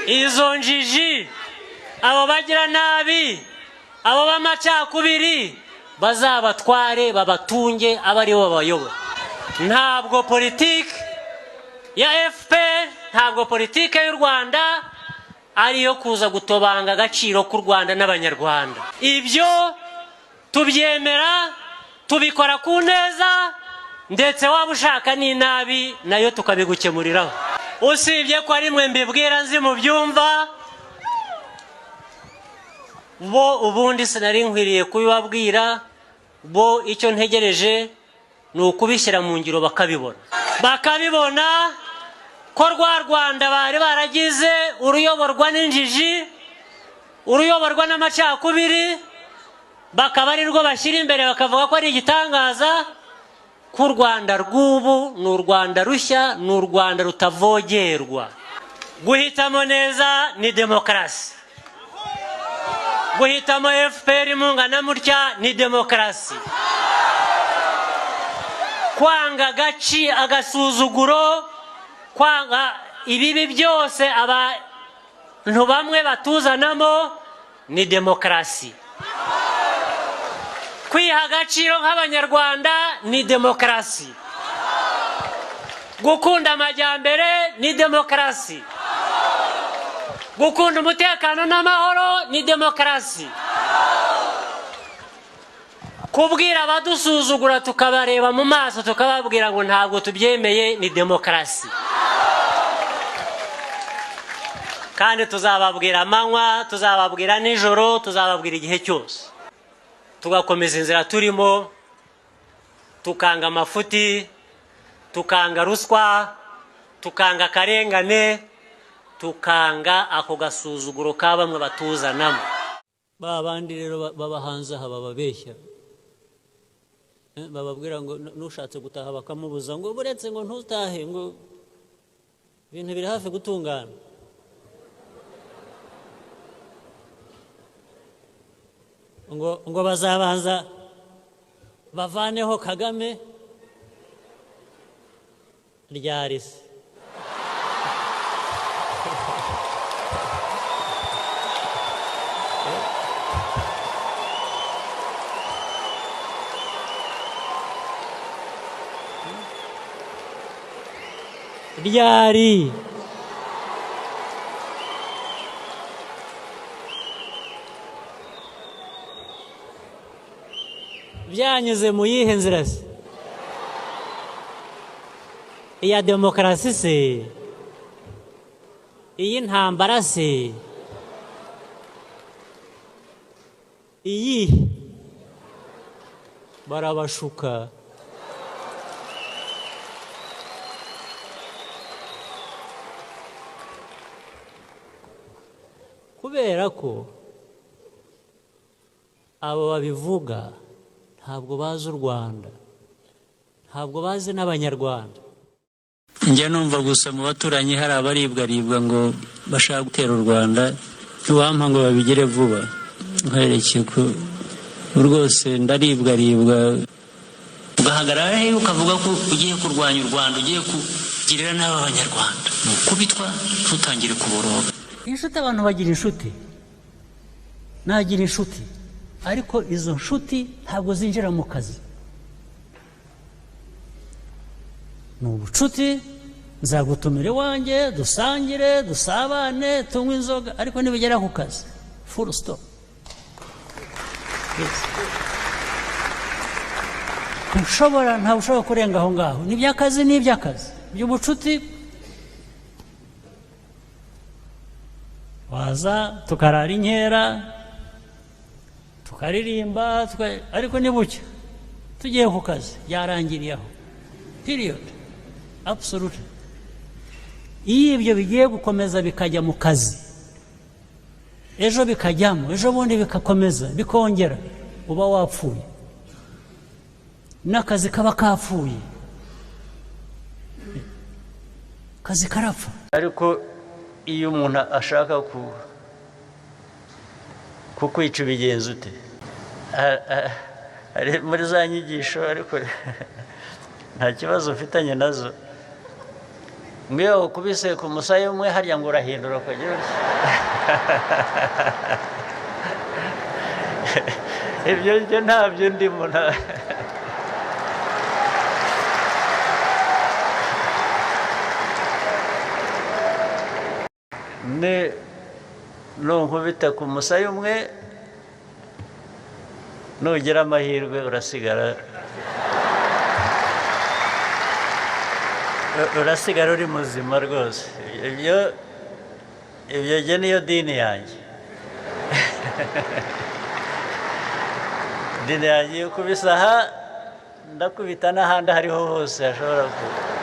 izo njiji, abo bagira nabi, abo b'amacakubiri bazabatware babatunge abari bo bayoboye. Ntabwo politiki ya FPR, ntabwo politiki y'u Rwanda ariyo kuza gutobanga agaciro k'u Rwanda n'abanyarwanda. Ibyo tubyemera, tubikora ku neza, ndetse waba ushaka n'inabi nayo tukabigukemuriraho. Usibye ko ari mwe mbibwira nzi mu byumva, bo ubundi sinari nkwiriye kubibabwira, bo icyo ntegereje ni ukubishyira mu ngiro bakabibona. Bakabibona ko rwa Rwanda bari baragize uruyoborwa n'injiji, uruyoborwa n'amacakubiri, bakaba ari rwo bashyira imbere bakavuga ko ari igitangaza, ko u Rwanda rw'ubu ni u Rwanda rushya, ni u Rwanda rutavogerwa. Guhitamo neza ni demokarasi. Guhitamo FPR mungana mutya ni demokarasi. Kwanga gaci agasuzuguro, kwanga ibibi byose abantu bamwe batuzanamo ni demokarasi. Kwiha agaciro nk'abanyarwanda ni demokarasi. Gukunda amajyambere ni demokarasi. Gukunda umutekano n'amahoro ni demokarasi. Kubwira abadusuzugura tukabareba mu maso tukababwira ngo ntabwo tubyemeye ni demokarasi. Kandi tuzababwira amanywa, tuzababwira nijoro, tuzababwira igihe cyose. Tugakomeza inzira turimo, tukanga amafuti, tukanga ruswa, tukanga akarengane, tukanga ako gasuzuguro ka bamwe batuzanamo. Babandi rero babahanze aha bababeshya, bababwira ngo nushatse gutaha bakamubuza ngo buretse ngo ntutahe, ngo ibintu biri hafi gutungana. ngo bazabanza bavaneho Kagame ryari se. Ryari byanyuze mu yihe nzira se? Iya demokarasi se? Iyi ntambara se? Iyi barabashuka. Kubera ko abo babivuga ntabwo bazi u Rwanda, ntabwo bazi n'abanyarwanda. Njya numva gusa mu baturanyi hari abaribwaribwa ngo bashaka gutera u Rwanda, ntiwampa ngo babigire vuba. Nkwereke ko rwose ndaribwaribwa, ugahagarara he ukavuga ko ugiye kurwanya u Rwanda, ugiye kugirira n'aba banyarwanda, ni ukubitwa ntutangire kuboroga. Inshuti, abantu bagira inshuti, nagira inshuti, ariko izo nshuti ntabwo zinjira mu kazi. Ni ubucuti, nzagutumira iwanjye dusangire dusabane tunywe inzoga, ariko nibigera ku kazi full stop. ntabwo ushobora kurenga aho ngaho. Ni iby'akazi, ni iby'akazi. By'ubucuti waza tukarara inkera tukaririmba, ariko ni bucya tugiye ku kazi yarangiriye aho, period, absolute. Iyo ibyo bigiye gukomeza bikajya mu kazi, ejo bikajyamo, ejo bundi bikakomeza bikongera, uba wapfuye, n'akazi kaba kapfuye, akazi karapfa. Ariko iyo umuntu ashaka kukwica ubigenza ute? Muri za nyigisho, ariko nta kibazo ufitanye nazo. ngiyo ukubise ku musaya umwe harya ngo urahindura ukagira utya ibyo byo ntabyo ndimo nunkubita ku musaya umwe nugira amahirwe urasigara uri muzima rwose. Ibyo jye niyo dini yanjye dini yanjye yo kubisa aha ndakubita n'ahandi hariho hose hashobora kuba